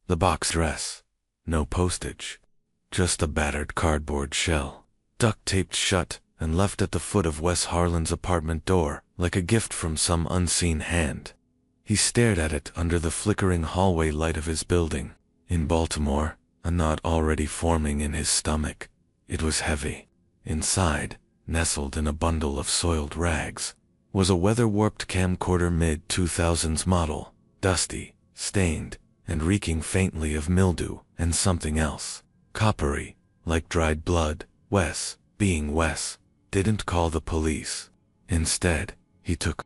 The box dress. No postage. Just a battered cardboard shell, duct-taped shut and left at the foot of Wes Harlan's apartment door like a gift from some unseen hand. He stared at it under the flickering hallway light of his building. In Baltimore, a knot already forming in his stomach. It was heavy. Inside, nestled in a bundle of soiled rags, was a weather-warped camcorder mid-2000s model, dusty, stained, and reeking faintly of mildew and something else. Coppery, like dried blood. Wes, being Wes, didn't call the police. Instead, he took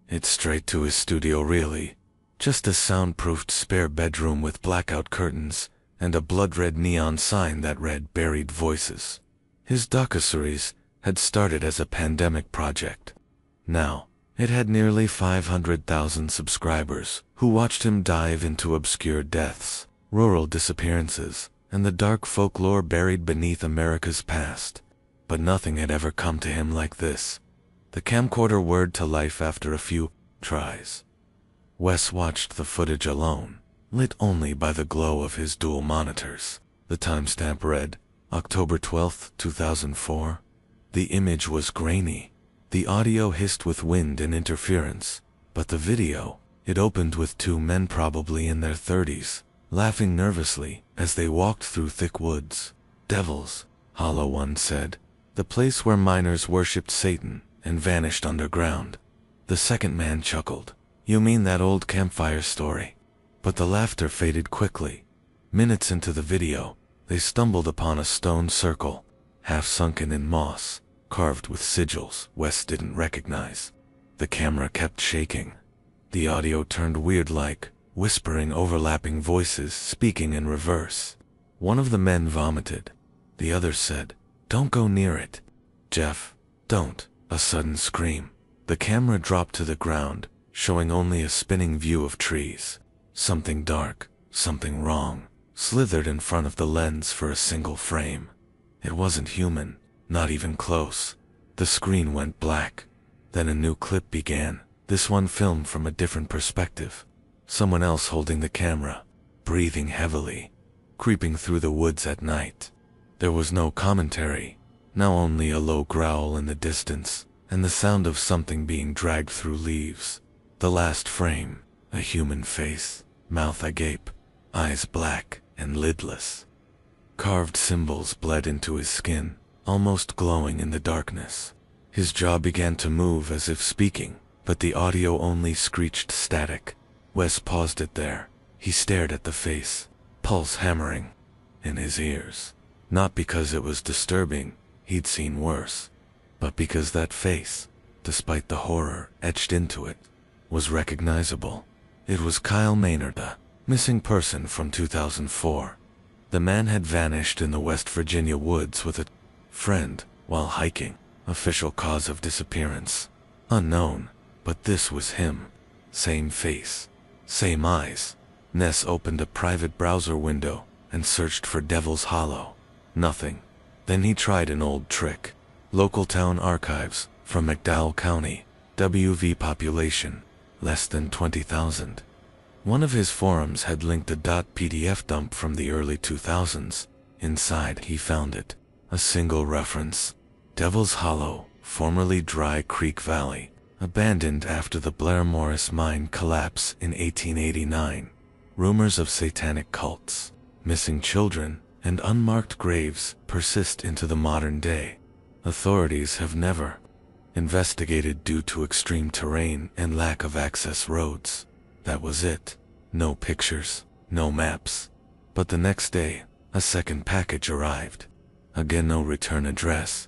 it straight to his studio really. Just a soundproofed spare bedroom with blackout curtains and a blood-red neon sign that read Buried Voices. His docuseries had started as a pandemic project. Now, it had nearly 500,000 subscribers who watched him dive into obscure deaths, rural disappearances, and the dark folklore buried beneath America's past. But nothing had ever come to him like this. The camcorder whirred to life after a few tries. Wes watched the footage alone, lit only by the glow of his dual monitors. The timestamp read, October 12, 2004. The image was grainy. The audio hissed with wind and interference. But the video, it opened with two men probably in their 30s, laughing nervously as they walked through thick woods. Devil's Hollow, one said. The place where miners worshipped Satan and vanished underground. The second man chuckled. You mean that old campfire story? But the laughter faded quickly. Minutes into the video, they stumbled upon a stone circle, half sunken in moss, carved with sigils Wes didn't recognize. The camera kept shaking. The audio turned weird, like whispering, overlapping voices speaking in reverse. One of the men vomited. The other said, "Don't go near it. Jeff, don't." A sudden scream. The camera dropped to the ground, showing only a spinning view of trees. Something dark, something wrong, slithered in front of the lens for a single frame. It wasn't human, not even close. The screen went black. Then a new clip began, this one filmed from a different perspective. Someone else holding the camera, breathing heavily, creeping through the woods at night. There was no commentary, now only a low growl in the distance, and the sound of something being dragged through leaves. The last frame, a human face, mouth agape, eyes black and lidless. Carved symbols bled into his skin, almost glowing in the darkness. His jaw began to move as if speaking, but the audio only screeched static. Wes paused it there. He stared at the face, pulse hammering in his ears. Not because it was disturbing, he'd seen worse, but because that face, despite the horror etched into it, was recognizable. It was Kyle Maynard, a missing person from 2004. The man had vanished in the West Virginia woods with a friend while hiking. Official cause of disappearance unknown, but this was him. Same face, same eyes. Ness opened a private browser window and searched for Devil's Hollow. Nothing. Then he tried an old trick. Local town archives from McDowell County. WV population, less than 20,000. One of his forums had linked a .pdf dump from the early 2000s. Inside he found it. A single reference. Devil's Hollow, formerly Dry Creek Valley, abandoned after the Blair Morris mine collapse in 1889. Rumors of satanic cults, missing children, and unmarked graves persist into the modern day. Authorities have never investigated due to extreme terrain and lack of access roads. That was it. No pictures, no maps. But the next day, a second package arrived. Again, no return address.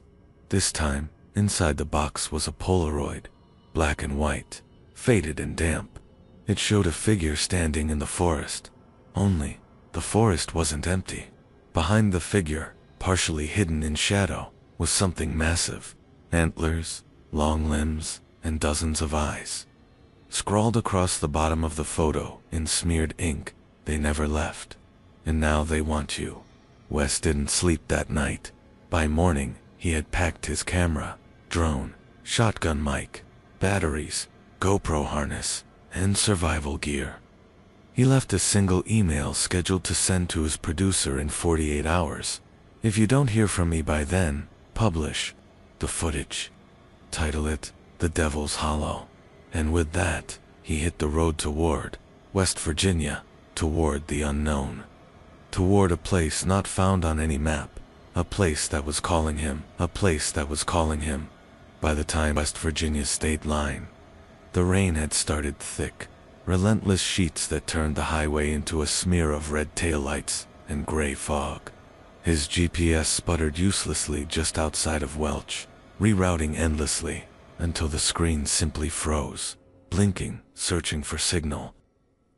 This time, inside the box was a Polaroid, black and white, faded and damp. It showed a figure standing in the forest. Only, the forest wasn't empty. Behind the figure, partially hidden in shadow, was something massive. Antlers, long limbs, and dozens of eyes. Scrawled across the bottom of the photo, in smeared ink, "They never left. And now they want you." Wes didn't sleep that night. By morning, he had packed his camera, drone, shotgun mic, batteries, GoPro harness, and survival gear. He left a single email scheduled to send to his producer in 48 hours. If you don't hear from me by then, publish the footage. Title it The Devil's Hollow. And with that, he hit the road toward West Virginia, toward the unknown. Toward a place not found on any map. A place that was calling him. A place that was calling him. By the time West Virginia's state line, the rain had started thick. Relentless sheets that turned the highway into a smear of red taillights and gray fog. His GPS sputtered uselessly just outside of Welch, rerouting endlessly, until the screen simply froze, blinking, searching for signal.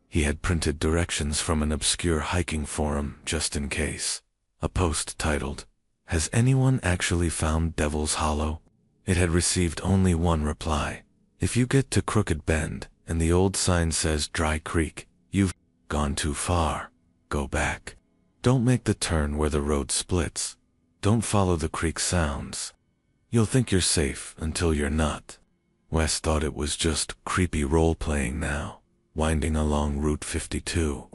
He had printed directions from an obscure hiking forum just in case. A post titled, "Has anyone actually found Devil's Hollow?" It had received only one reply. "If you get to Crooked Bend, and the old sign says Dry Creek, you've gone too far. Go back. Don't make the turn where the road splits. Don't follow the creek sounds. You'll think you're safe until you're not." Wes thought it was just creepy role-playing now, winding along Route 52,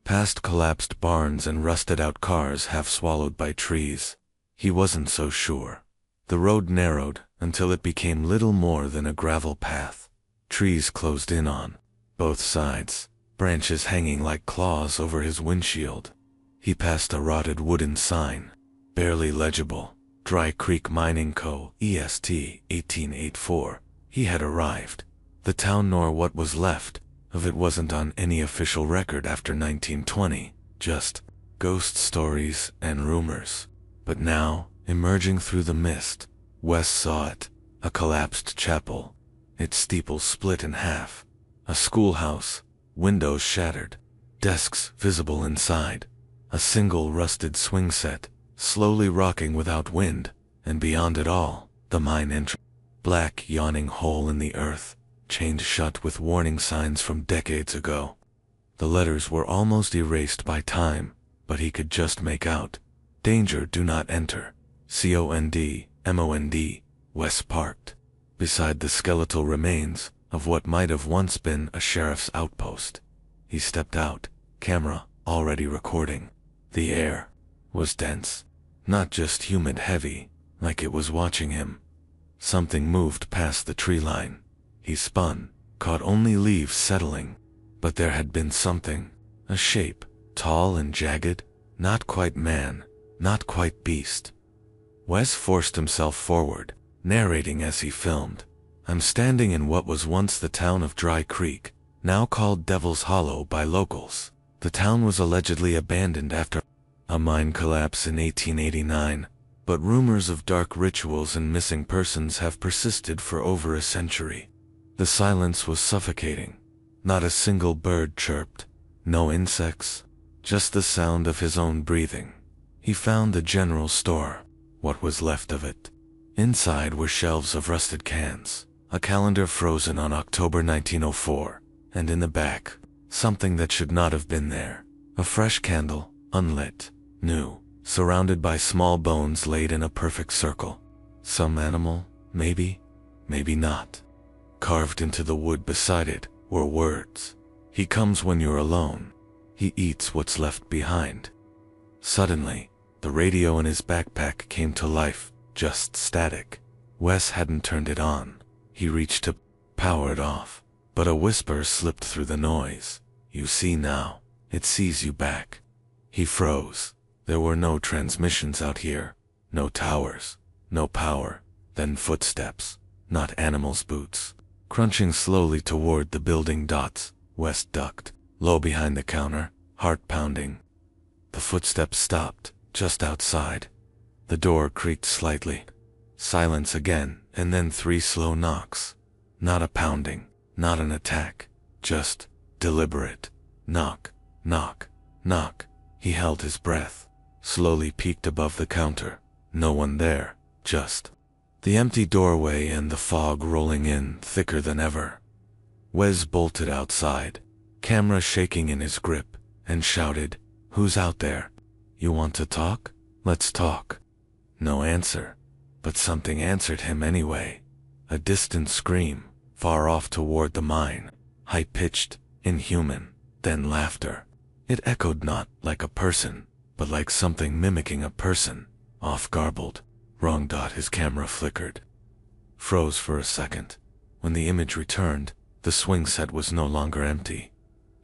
past collapsed barns and rusted-out cars half swallowed by trees. He wasn't so sure. The road narrowed until it became little more than a gravel path. Trees closed in on both sides, branches hanging like claws over his windshield. He passed a rotted wooden sign, barely legible, Dry Creek Mining Co., EST, 1884. He had arrived. The town nor what was left of it wasn't on any official record after 1920, just ghost stories and rumors. But now, emerging through the mist, Wes saw it, a collapsed chapel, its steeple split in half, a schoolhouse, windows shattered, desks visible inside, a single rusted swing set, slowly rocking without wind, and beyond it all, the mine entrance. Black yawning hole in the earth, chained shut with warning signs from decades ago. The letters were almost erased by time, but he could just make out, "Danger, do not enter. COND, Wes parked beside the skeletal remains of what might have once been a sheriff's outpost. He stepped out, camera already recording. The air was dense, not just humid heavy, like it was watching him. Something moved past the tree line. He spun, caught only leaves settling, but there had been something, a shape, tall and jagged, not quite man, not quite beast. Wes forced himself forward, narrating as he filmed. "I'm standing in what was once the town of Dry Creek, now called Devil's Hollow by locals. The town was allegedly abandoned after a mine collapse in 1889, but rumors of dark rituals and missing persons have persisted for over a century." The silence was suffocating. Not a single bird chirped, no insects, just the sound of his own breathing. He found the general store, what was left of it. Inside were shelves of rusted cans, a calendar frozen on October 1904, and in the back, something that should not have been there. A fresh candle, unlit, new, surrounded by small bones laid in a perfect circle. Some animal, maybe, maybe not. Carved into the wood beside it were words. "He comes when you're alone. He eats what's left behind." Suddenly, the radio in his backpack came to life, just static. Wes hadn't turned it on. He reached to power it off, but a whisper slipped through the noise. "You see now, it sees you back." He froze. There were no transmissions out here, no towers, no power. Then footsteps, not animals' boots, crunching slowly toward the building dots. Wes ducked, low behind the counter, heart pounding. The footsteps stopped, just outside. The door creaked slightly. Silence again, and then 3 slow knocks. Not a pounding, not an attack, just deliberate. Knock, knock, knock. He held his breath, slowly peeked above the counter. No one there, just the empty doorway and the fog rolling in thicker than ever. Wes bolted outside, camera shaking in his grip, and shouted, "Who's out there? You want to talk? Let's talk." No answer, but something answered him anyway. A distant scream, far off toward the mine, high-pitched, inhuman. then laughter. It echoed not like a person, but like something mimicking a person, off-garbled. Wrong. His camera flickered. Froze for a second. When the image returned, the swing set was no longer empty.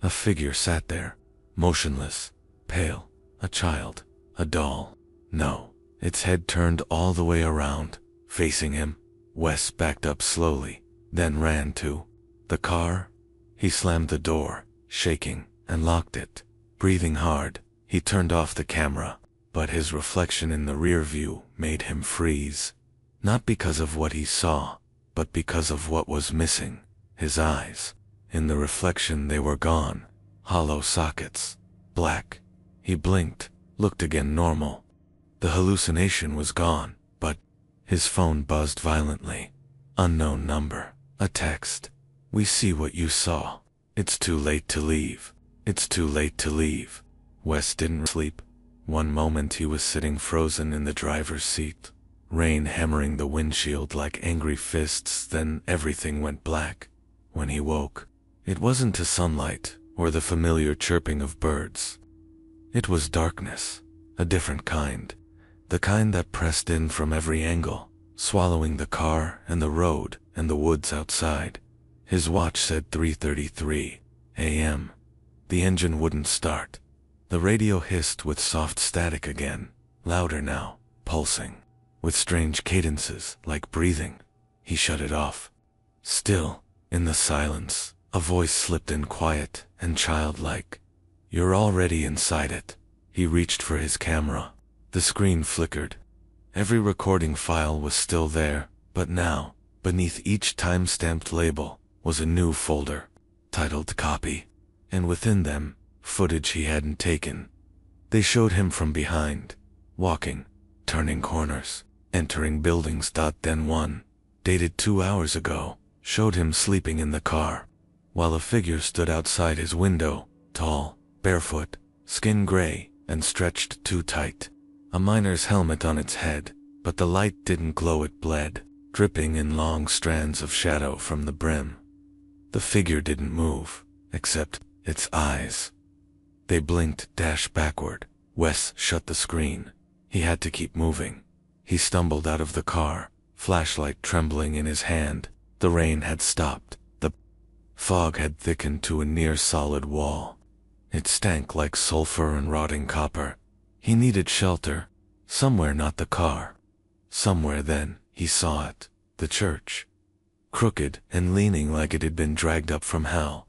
A figure sat there, motionless, pale, a child, a doll. No, its head turned all the way around, facing him. Wes backed up slowly, then ran to the car. He slammed the door, shaking, and locked it. Breathing hard, he turned off the camera, but his reflection in the rear view made him freeze. Not because of what he saw, but because of what was missing. His eyes. In the reflection they were gone. Hollow sockets. Black. He blinked, looked again normal. The hallucination was gone, but his phone buzzed violently. Unknown number. A text. We see what you saw. It's too late to leave. It's too late to leave. Wes didn't sleep. One moment he was sitting frozen in the driver's seat, rain hammering the windshield like angry fists, then everything went black. When he woke, it wasn't to sunlight or the familiar chirping of birds. It was darkness, a different kind, the kind that pressed in from every angle, swallowing the car and the road and the woods outside. His watch said 3:33 a.m. The engine wouldn't start. The radio hissed with soft static again, louder now, pulsing, with strange cadences like breathing. He shut it off. Still, in the silence, a voice slipped in quiet and childlike. You're already inside it. He reached for his camera. The screen flickered. Every recording file was still there, but now, beneath each time-stamped label, was a new folder, titled Copy, and within them, footage he hadn't taken. They showed him from behind, walking, turning corners, entering buildings. Then one, dated 2 hours ago, showed him sleeping in the car, while a figure stood outside his window, tall, barefoot, skin gray, and stretched too tight. A miner's helmet on its head, but the light didn't glow, it bled, dripping in long strands of shadow from the brim. The figure didn't move, except its eyes. They blinked backward. Wes shut the screen. He had to keep moving. He stumbled out of the car, flashlight trembling in his hand. The rain had stopped. The fog had thickened to a near-solid wall. It stank like sulfur and rotting copper. He needed shelter. Somewhere, not the car. Somewhere. Then he saw it. The church. Crooked and leaning like it had been dragged up from hell.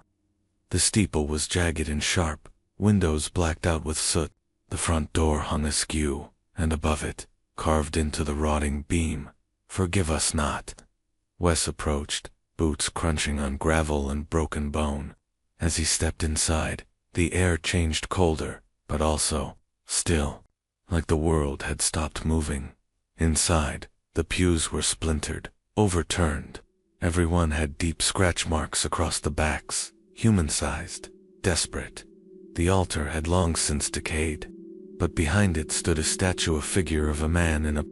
The steeple was jagged and sharp, windows blacked out with soot. The front door hung askew, and above it, carved into the rotting beam, "Forgive us not." Wes approached, boots crunching on gravel and broken bone. As he stepped inside, the air changed colder, but also still, like the world had stopped moving. Inside, the pews were splintered, overturned. Everyone had deep scratch marks across the backs, human-sized, desperate. The altar had long since decayed, but behind it stood a statue, a figure of a man in a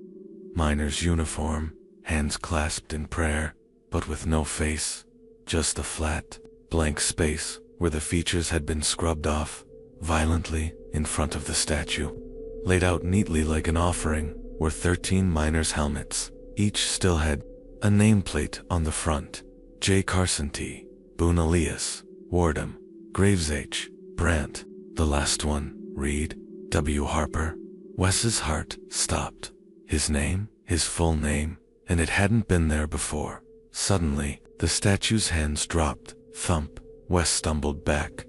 miner's uniform, hands clasped in prayer, but with no face, just a flat, blank space where the features had been scrubbed off. Violently, in front of the statue, laid out neatly like an offering, were 13 miners' helmets. Each still had a nameplate on the front: J. Carson T. Boone alias Wardham, Graves H. Brandt. The last one, Reed W. Harper. Wes's heart stopped. His name, his full name, and it hadn't been there before. Suddenly, the statue's hands dropped. Thump. Wes stumbled back.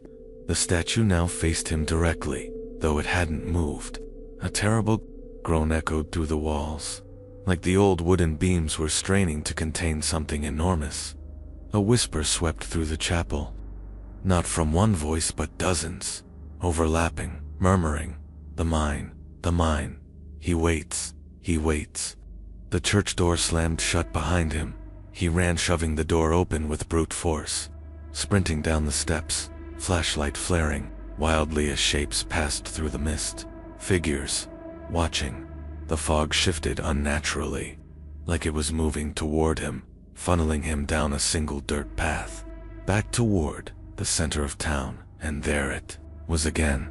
The statue now faced him directly, though it hadn't moved. A terrible groan echoed through the walls, like the old wooden beams were straining to contain something enormous. A whisper swept through the chapel. Not from one voice but dozens, overlapping, murmuring. The mine, the mine. He waits, he waits. The church door slammed shut behind him. He ran, shoving the door open with brute force. Sprinting down the steps, flashlight flaring, wildly as shapes passed through the mist. Figures, watching. The fog shifted unnaturally, like it was moving toward him, funneling him down a single dirt path, back toward the center of town. and there it was again.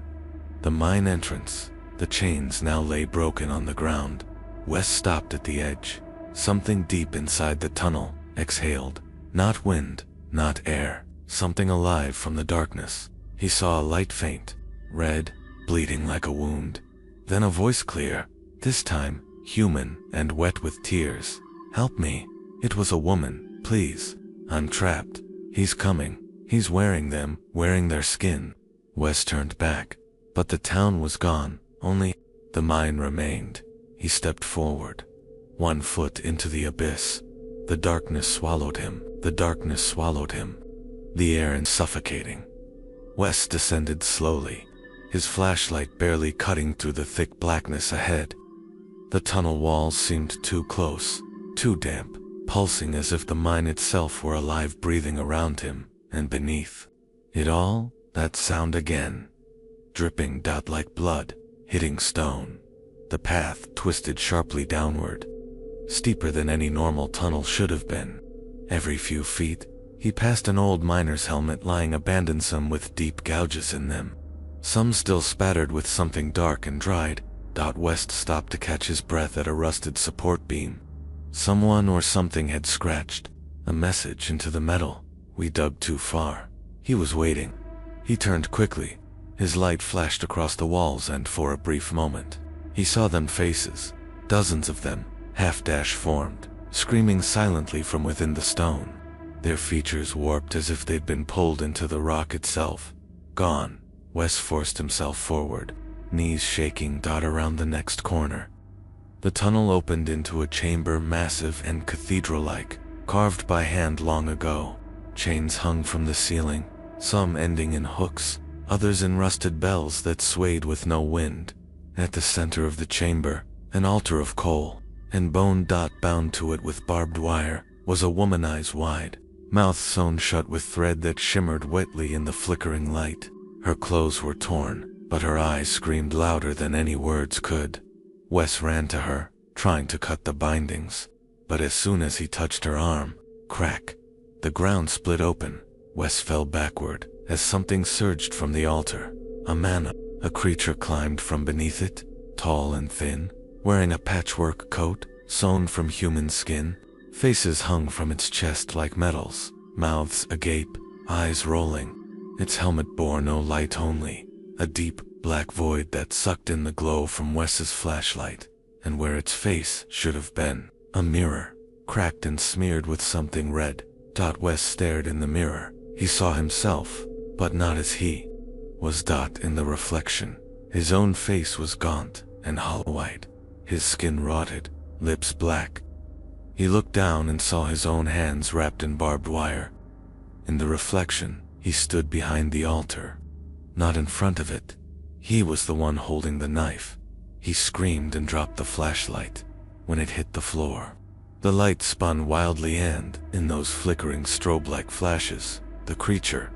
The mine entrance. The chains now lay broken on the ground. Wes stopped at the edge. Something deep inside the tunnel exhaled. Not wind, not air. Something alive from the darkness. He saw a light faint, red, bleeding like a wound. Then a voice clear, this time human and wet with tears. "Help me." It was a woman. "Please. I'm trapped. He's coming. He's wearing them, wearing their skin." Wes turned back, but the town was gone. Only the mine remained. He stepped forward, 1 foot into the abyss. The darkness swallowed him. The darkness swallowed him. The air is suffocating. Wes descended slowly, his flashlight barely cutting through the thick blackness ahead. The tunnel walls seemed too close, too damp, pulsing as if the mine itself were alive, breathing around him and beneath it all. That sound again, dripping like blood, hitting stone. The path twisted sharply downward, steeper than any normal tunnel should have been. Every few feet, he passed an old miner's helmet lying abandoned, some with deep gouges in them, some still spattered with something dark and dried. West stopped to catch his breath at a rusted support beam. Someone or something had scratched a message into the metal. "We dug too far." He was waiting. He turned quickly. His light flashed across the walls, and for a brief moment, he saw them faces, dozens of them, half-formed, screaming silently from within the stone. Their features warped as if they'd been pulled into the rock itself. Gone. Wes forced himself forward, knees shaking. Around the next corner, the tunnel opened into a chamber massive and cathedral-like, carved by hand long ago. Chains hung from the ceiling, some ending in hooks, others in rusted bells that swayed with no wind. At the center of the chamber, an altar of coal and bone. Bound to it with barbed wire was a woman, eyes wide, mouth sewn shut with thread that shimmered wetly in the flickering light. Her clothes were torn, but her eyes screamed louder than any words could. Wes ran to her, trying to cut the bindings, but as soon as he touched her arm, crack, the ground split open. Wes fell backward as something surged from the altar. A creature climbed from beneath it, tall and thin, wearing a patchwork coat sewn from human skin. Faces hung from its chest like medals, mouths agape, eyes rolling. Its helmet bore no light, only a deep, black void that sucked in the glow from Wes's flashlight. And where its face should have been, a mirror, cracked and smeared with something red. Wes stared in the mirror. He saw himself, but not as he was. In the reflection, his own face was gaunt and hollow-eyed, his skin rotted, lips black. He looked down and saw his own hands wrapped in barbed wire. In the reflection, he stood behind the altar, not in front of it. He was the one holding the knife. He screamed and dropped the flashlight. When it hit the floor, the light spun wildly, and, in those flickering strobe-like flashes, the creature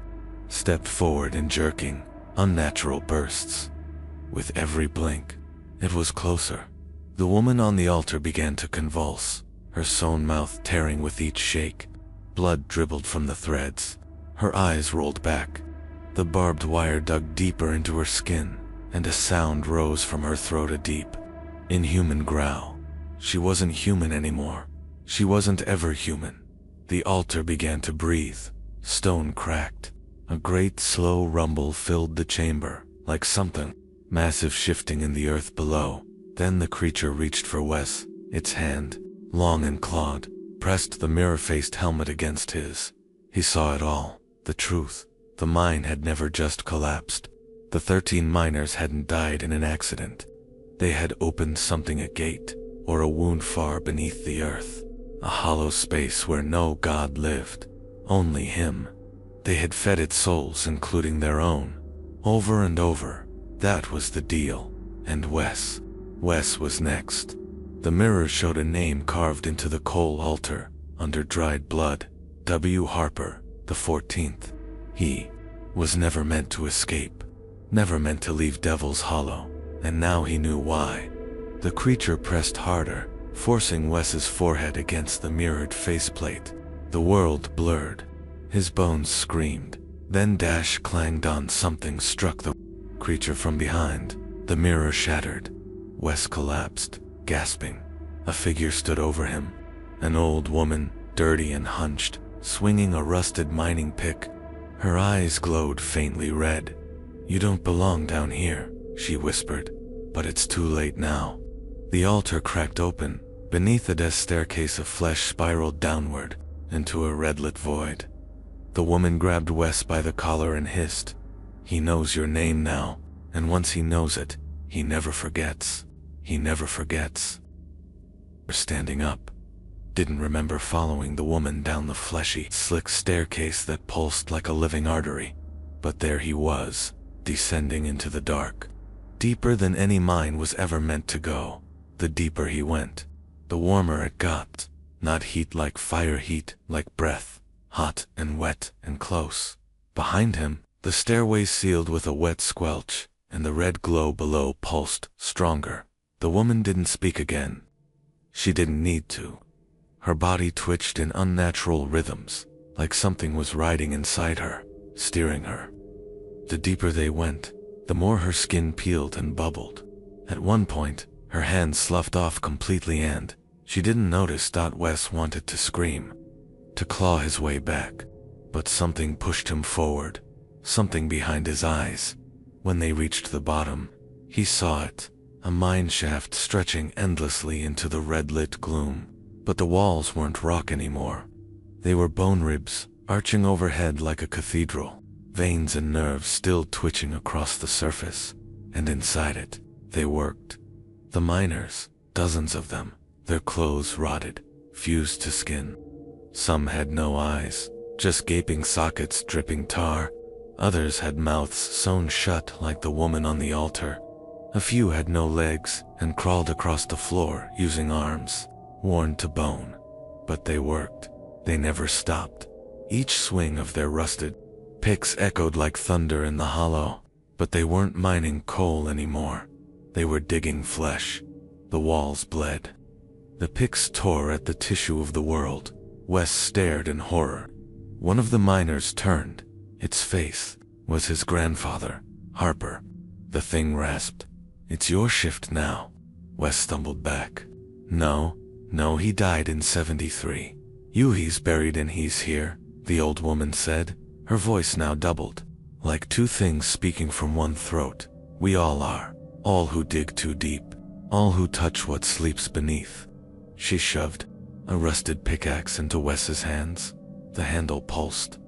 stepped forward in jerking, unnatural bursts. With every blink, it was closer. The woman on the altar began to convulse, her sewn mouth tearing with each shake. Blood dribbled from the threads. Her eyes rolled back. The barbed wire dug deeper into her skin, and a sound rose from her throat, a deep, inhuman growl. She wasn't human anymore. She wasn't ever human. The altar began to breathe. Stone cracked. A great slow rumble filled the chamber, like something massive shifting in the earth below. Then the creature reached for Wes. Its hand, long and clawed, pressed the mirror-faced helmet against his. He saw it all. The truth. The mine had never just collapsed. The 13 miners hadn't died in an accident. They had opened something, a gate, or a wound far beneath the earth. A hollow space where no god lived. Only him. They had fed its souls, including their own, over and over. That was the deal. And Wes. Wes was next. The mirror showed a name carved into the coal altar, under dried blood. W. Harper, the 14th. He was never meant to escape, never meant to leave Devil's Hollow, and now he knew why. The creature pressed harder, forcing Wes's forehead against the mirrored faceplate. The world blurred. His bones screamed. Then dash clanged on. Something struck the creature from behind. The mirror shattered. Wes collapsed, gasping. A figure stood over him. An old woman, dirty and hunched, swinging a rusted mining pick. Her eyes glowed faintly red. "You don't belong down here," she whispered. "But it's too late now." The altar cracked open. Beneath it, a staircase of flesh spiraled downward into a red-lit void. The woman grabbed Wes by the collar and hissed, "He knows your name now, and once he knows it, he never forgets. He never forgets." Standing up, didn't remember following the woman down the fleshy, slick staircase that pulsed like a living artery. But there he was, descending into the dark. Deeper than any mine was ever meant to go. The deeper he went, the warmer it got. Not heat like fire, heat like breath. Hot and wet and close. Behind him, the stairway sealed with a wet squelch, and the red glow below pulsed stronger. The woman didn't speak again. She didn't need to. Her body twitched in unnatural rhythms, like something was riding inside her, steering her. The deeper they went, the more her skin peeled and bubbled. At one point, her hand sloughed off completely and she didn't notice. Wes wanted to scream, to claw his way back, but something pushed him forward, something behind his eyes. When they reached the bottom, he saw it, a mine shaft stretching endlessly into the red-lit gloom. But the walls weren't rock anymore. They were bone ribs, arching overhead like a cathedral, veins and nerves still twitching across the surface, and inside it, they worked. The miners, dozens of them, their clothes rotted, fused to skin. Some had no eyes, just gaping sockets dripping tar. Others had mouths sewn shut like the woman on the altar. A few had no legs and crawled across the floor using arms, worn to bone. But they worked. They never stopped. Each swing of their rusted picks echoed like thunder in the hollow. But they weren't mining coal anymore. They were digging flesh. The walls bled. The picks tore at the tissue of the world. Wes stared in horror. One of the miners turned. Its face was his grandfather, Harper. The thing rasped, "It's your shift now." Wes stumbled back. No, he died in 73. He's buried and he's here," the old woman said. Her voice now doubled, like two things speaking from one throat. "We all are. All who dig too deep. All who touch what sleeps beneath." She shoved a rusted pickaxe into Wes's hands. The handle pulsed.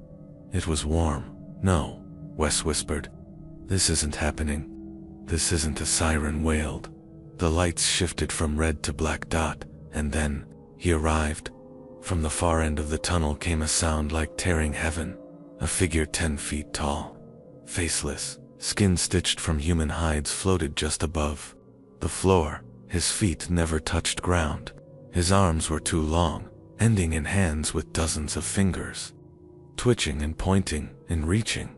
It was warm. "No," Wes whispered. "This isn't happening. This isn't." A siren wailed. The lights shifted from red to black dot, and then he arrived. From the far end of the tunnel came a sound like tearing heaven. A figure 10 feet tall, faceless, skin stitched from human hides, floated just above the floor. His feet never touched ground. His arms were too long, ending in hands with dozens of fingers, twitching and pointing and reaching.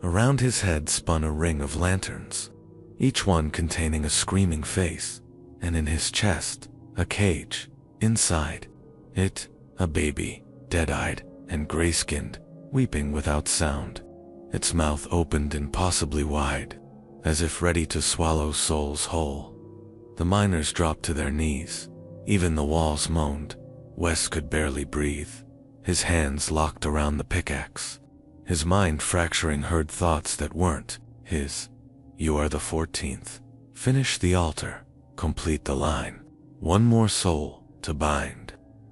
Around his head spun a ring of lanterns, each one containing a screaming face, and in his chest, a cage. Inside it, a baby, dead-eyed and gray-skinned, weeping without sound. Its mouth opened impossibly wide, as if ready to swallow souls whole. The miners dropped to their knees. Even the walls moaned. Wes could barely breathe. His hands locked around the pickaxe. His mind fracturing heard thoughts that weren't his. "You are the 14th. Finish the altar. Complete the line. One more soul to bind."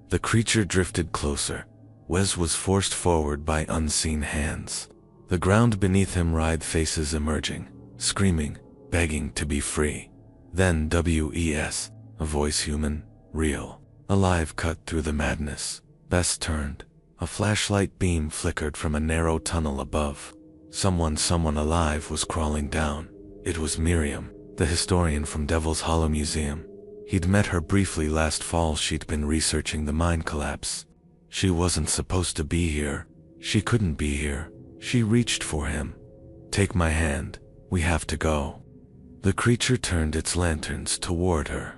The creature drifted closer. Wes was forced forward by unseen hands. The ground beneath him writhed, faces emerging, screaming, begging to be free. Then Wes, a voice human, real, alive, cut through the madness. Bess turned. A flashlight beam flickered from a narrow tunnel above. Someone alive was crawling down. It was Miriam, the historian from Devil's Hollow Museum. He'd met her briefly last fall. She'd been researching the mine collapse. She wasn't supposed to be here. She couldn't be here. She reached for him. "Take my hand. We have to go." The creature turned its lanterns toward her.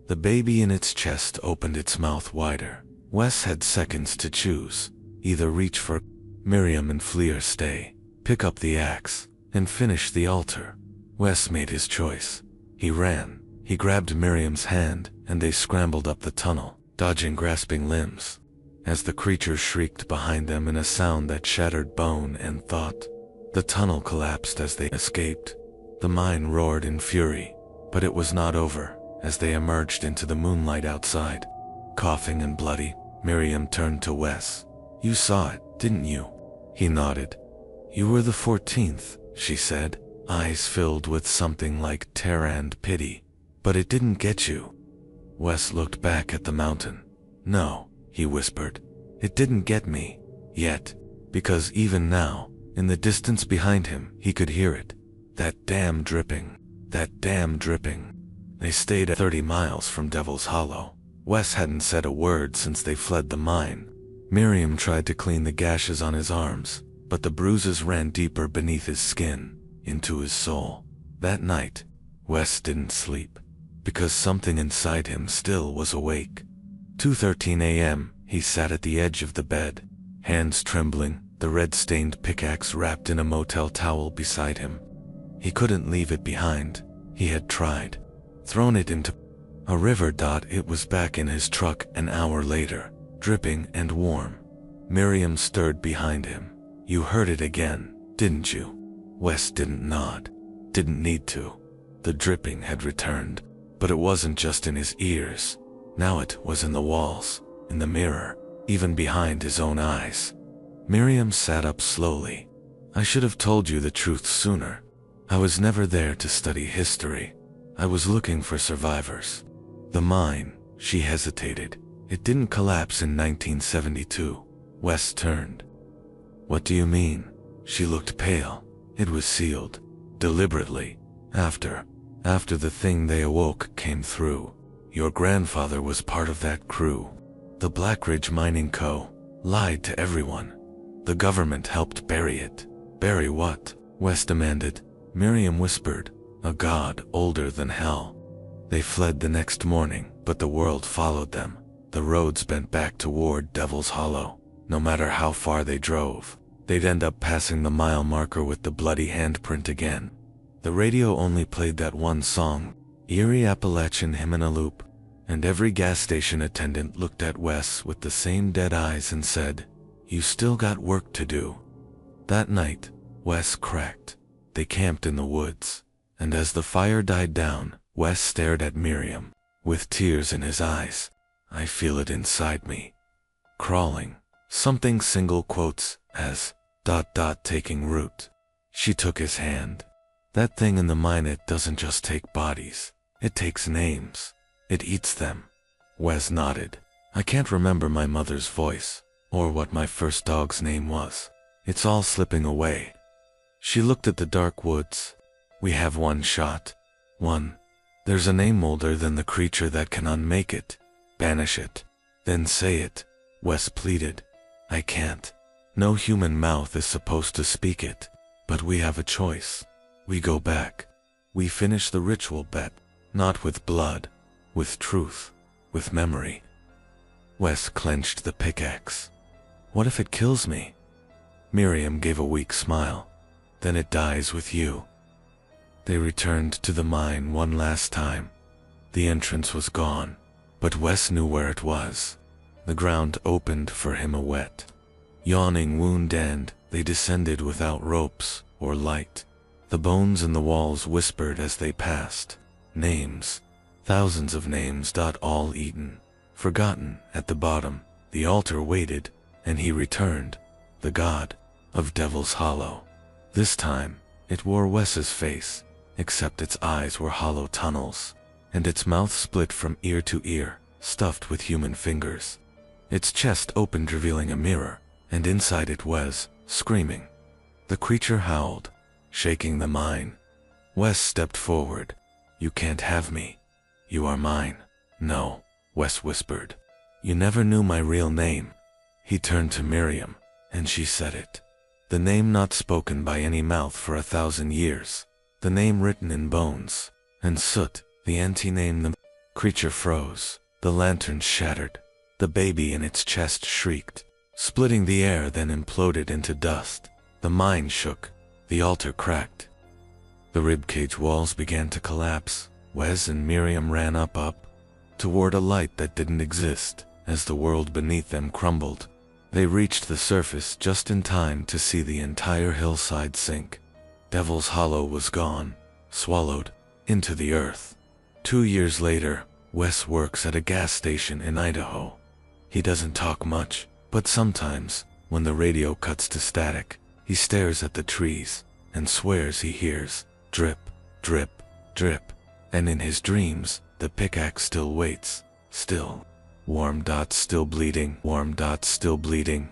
The baby in its chest opened its mouth wider. Wes had seconds to choose. Either reach for Miriam and flee or stay. pick up the axe, and finish the altar. Wes made his choice. He ran. He grabbed Miriam's hand, and they scrambled up the tunnel, dodging grasping limbs. As the creature shrieked behind them in a sound that shattered bone and thought, the tunnel collapsed as they escaped. The mine roared in fury, but it was not over. As they emerged into the moonlight outside, coughing and bloody, Miriam turned to Wes. "You saw it, didn't you?" He nodded. "You were the 14th, she said, eyes filled with something like terror and pity. "But it didn't get you." Wes looked back at the mountain. "No," he whispered. "It didn't get me. Yet. Because even now, in the distance behind him, he could hear it. That damn dripping. That damn dripping." They stayed at 30 miles from Devil's Hollow. Wes hadn't said a word since they fled the mine. Miriam tried to clean the gashes on his arms, but the bruises ran deeper beneath his skin, into his soul. That night, Wes didn't sleep, because something inside him still was awake. 2:13 a.m., he sat at the edge of the bed, hands trembling, the red-stained pickaxe wrapped in a motel towel beside him. He couldn't leave it behind. He had tried. Thrown it into a river. It was back in his truck an hour later, dripping and warm. Miriam stirred behind him. "You heard it again, didn't you?" Wes didn't nod. Didn't need to. The dripping had returned, but it wasn't just in his ears. Now it was in the walls, in the mirror, even behind his own eyes. Miriam sat up slowly. "I should have told you the truth sooner. I was never there to study history. I was looking for survivors. The mine," she hesitated. "It didn't collapse in 1972. Wes turned. "What do you mean?" She looked pale. "It was sealed. Deliberately. After the thing they awoke came through. Your grandfather was part of that crew. The Black Ridge Mining Co. lied to everyone. The government helped bury it." "Bury what?" Wes demanded. Miriam whispered. "A god older than hell." They fled the next morning, but the world followed them. The roads bent back toward Devil's Hollow. No matter how far they drove, they'd end up passing the mile marker with the bloody handprint again. The radio only played that one song, Eerie Appalachian Hymn in a loop, and every gas station attendant looked at Wes with the same dead eyes and said, "You still got work to do." That night, Wes cracked. They camped in the woods, and as the fire died down, Wes stared at Miriam, with tears in his eyes. "I feel it inside me. Crawling." Something single quotes as ... taking root. She took his hand. "That thing in the mine, it doesn't just take bodies. It takes names. It eats them." Wes nodded. "I can't remember my mother's voice, or what my first dog's name was. It's all slipping away." She looked at the dark woods. "We have one shot. One. There's a name older than the creature that can unmake it. Banish it. Then say it." Wes pleaded. "I can't. No human mouth is supposed to speak it. But we have a choice. We go back. We finish the ritual, bet. Not with blood. With truth. With memory." Wes clenched the pickaxe. "What if it kills me?" Miriam gave a weak smile. "Then it dies with you." They returned to the mine one last time. The entrance was gone, but Wes knew where it was. The ground opened for him a wet, yawning wound, and they descended without ropes or light. The bones in the walls whispered as they passed. Names. Thousands of names. All eaten. Forgotten. At the bottom, the altar waited, and he returned. The god of Devil's Hollow. This time, it wore Wes's face, except its eyes were hollow tunnels, and its mouth split from ear to ear, stuffed with human fingers. Its chest opened, revealing a mirror, and inside it was, screaming. The creature howled, shaking the mine. Wes stepped forward. "You can't have me. You are mine." "No," Wes whispered. "You never knew my real name." He turned to Miriam, and she said it. The name not spoken by any mouth for 1,000 years. The name written in bones. And soot, the anti-name. The creature froze. The lantern shattered. The baby in its chest shrieked, splitting the air, then imploded into dust. The mine shook, The altar cracked. The ribcage walls began to collapse. Wes and Miriam ran up, toward a light that didn't exist. As the world beneath them crumbled, they reached the surface just in time to see the entire hillside sink. Devil's Hollow was gone, swallowed into the earth. 2 years later, Wes works at a gas station in Idaho. He doesn't talk much, but sometimes, when the radio cuts to static, he stares at the trees and swears he hears drip, drip, drip. And in his dreams, the pickaxe still waits, still. Warm dots still bleeding, warm dots still bleeding.